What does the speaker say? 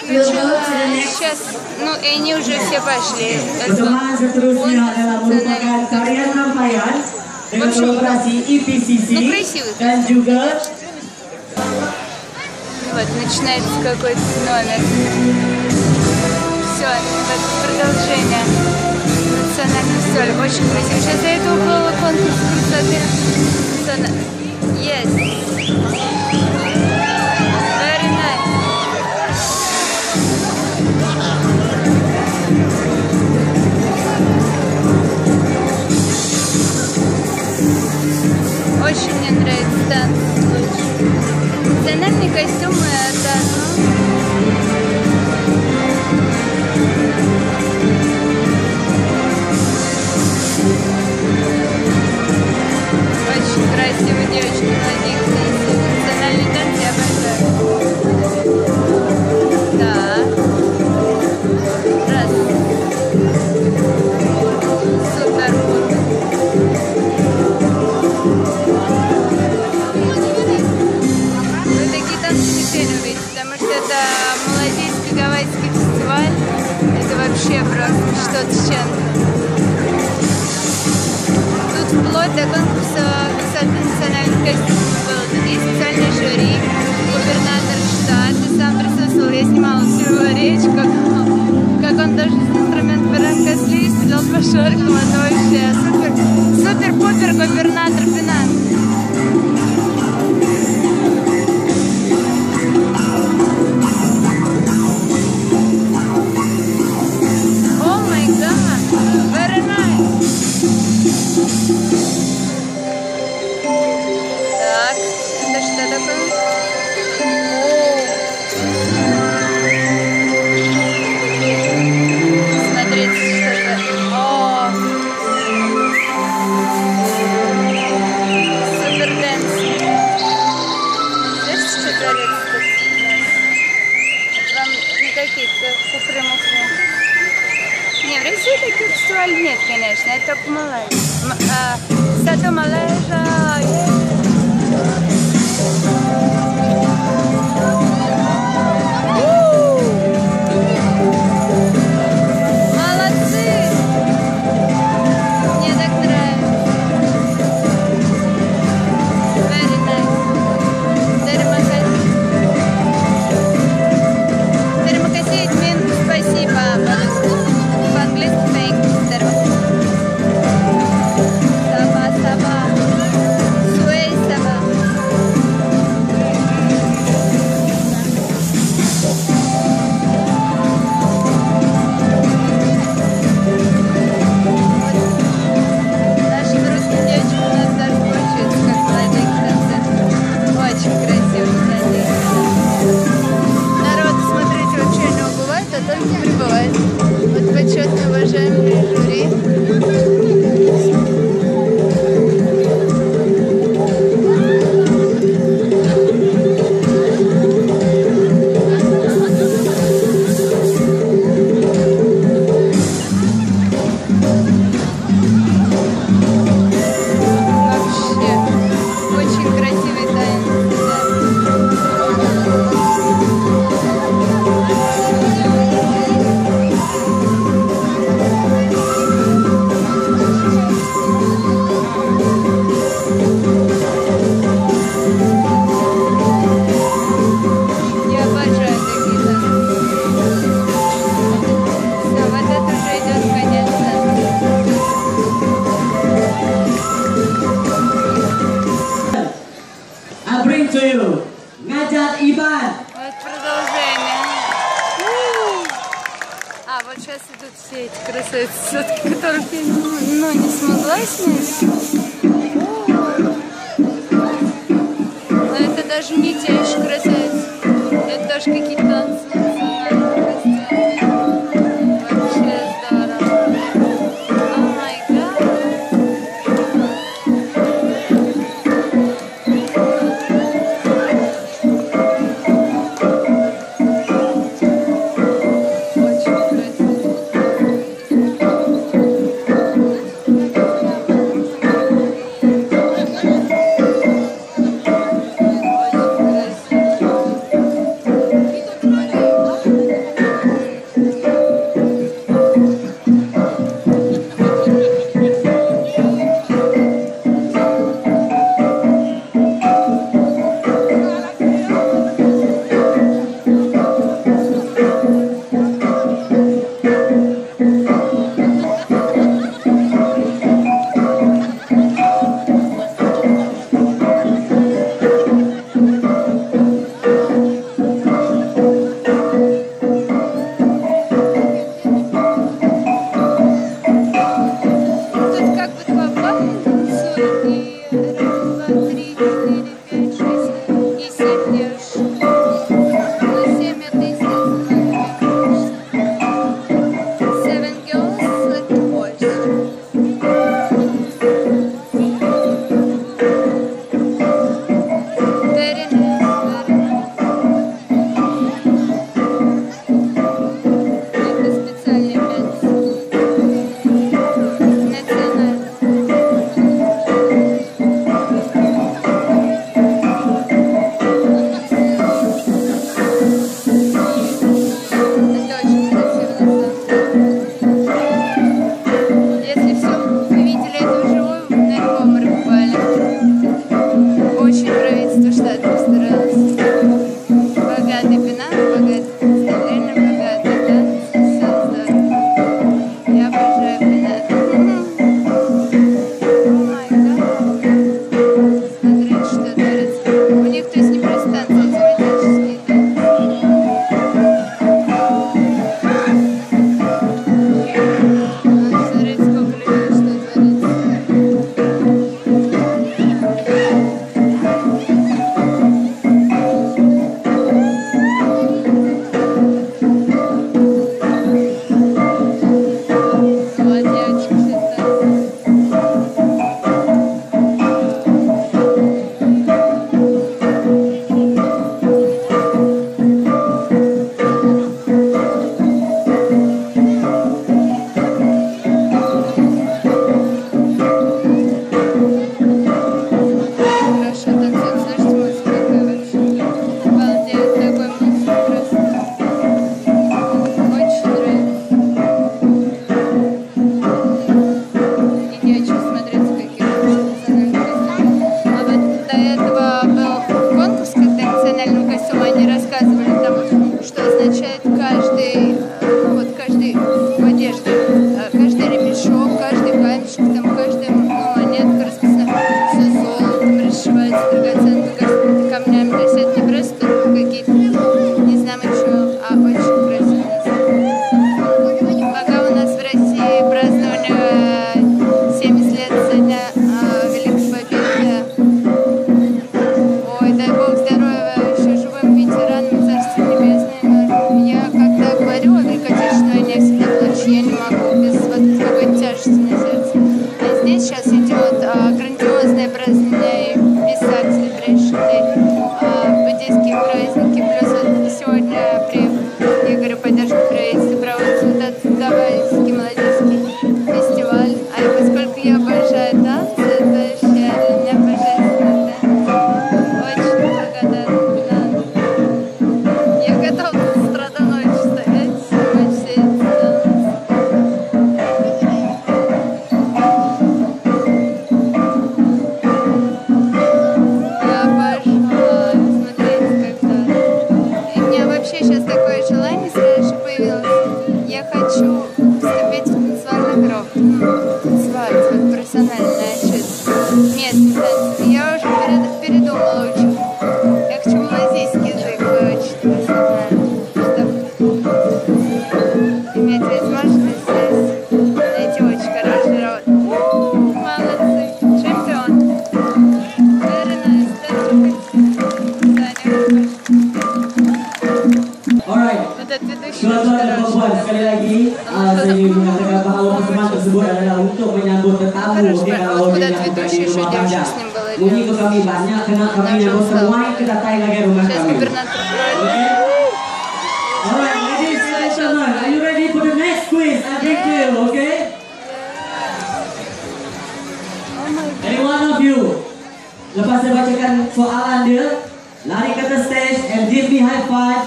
включила сейчас, ну и они уже все пошли. В общем, ну красивый. Вот, начинается какой-то номер. Все, вот продолжение. Национальный столь. Очень красиво. Сейчас до этого был конкурс красоты. Yes. Very nice. Очень мне нравится танцы. Национальные костюмы это очень красивые девочки, молодые, национальные танцы я обожаю. Да. Раз. Супер. Вы такие танцы нигде не увидите, потому что это малазийский гавайский фестиваль. Это вообще просто что-то с чем-то. Вплоть до конкурса красоты национальных костюмов было. Тут есть специальный жюри, губернатор штата сам присутствовал. Я снимала всю его речь, как он даже инструмент баранкосли стрелял по шарикам. Это вообще супер-пупер губернатор финансов. О май гад, very nice. Так, это что такое? Смотрите, что это. О! Супер дэнс. Слышите, что творится тут? Вам не какие-то куфры-муфры. Не, в России таких фестивалей нет, конечно, это только Малайзия. Сато Малайзия. Молодцы! Мне так нравится. Very nice. Термокаси, Эдмин, спасибо. По-английски thank you. Саба. Суэй саба. Нашим русским девочкам у нас даже получается, как молодые танцы. Очень красиво, молодые. Народ, смотрите, вообще не убывает, а только прибывает. Вот почетно уважаемые жюри. Ngajat Iban. Вот продолжение. А, вот сейчас идут все эти красавицы, которых я не смогла снять. Но это даже не те еще красавицы. Это тоже какие-то танцы. Вообще здорово. О май гад. Очень красиво. означает каждый, ну вот каждый в одежде, каждый ремешок, каждый камешек, там каждая монетка расписана все золотом, расшивается драгоценными камнями. То есть это не просто какие-то, не знаю еще, а очень красиво. Пока у нас в России праздновали 70 лет со дня Великой Победы. Ой, дай Бог здоровья еще живым ветеранам, Царство Небесное. Я когда говорю о Великой Отечественной войне, всегда плачу, я не могу без вот какой-то тяжести на сердце. А здесь сейчас идет грандиозное празднование Весак, Celebration Day, буддийские праздники. Плюс вот сегодня при Игоре поддержки правительства проводится вот этот Гавайский молодежный фестиваль. А поскольку я обожаю танцы, это вообще для меня божественно. Очень благодарна. Я готова с утра до ночи стоять, снимать все эти танцы. Я обожаю, смотрите, как так. И у меня вообще сейчас такое желание сразу же появилось. Я хочу вступить в танцевальный групп. Танцевать, вот профессионально начать местные танцы. Я уже передумала учить. Я хочу малазийский язык выучить, чтобы иметь возможность здесь найти очень хороший род. Молодцы! Чемпион! Very nice. Alright. Вот этот ведущий Tuan-tuan dan очень puan-puan, sekali lagi saya ingin mengatakan bahawa persembahan tersebut adalah untuk menyambut tetamu okey, kalau dia yang ada di rumah anda. Mengikut kami banyak kena kami yang semua kedatangan lagi rumah Сейчас kami. губернатор Okay? проводит. Alright, ladies and gentlemen, are you ready for the next quiz and big deal, okay? Any one of you, lepas saya bacakan soalan dia, lari ke atas stage and give me high five.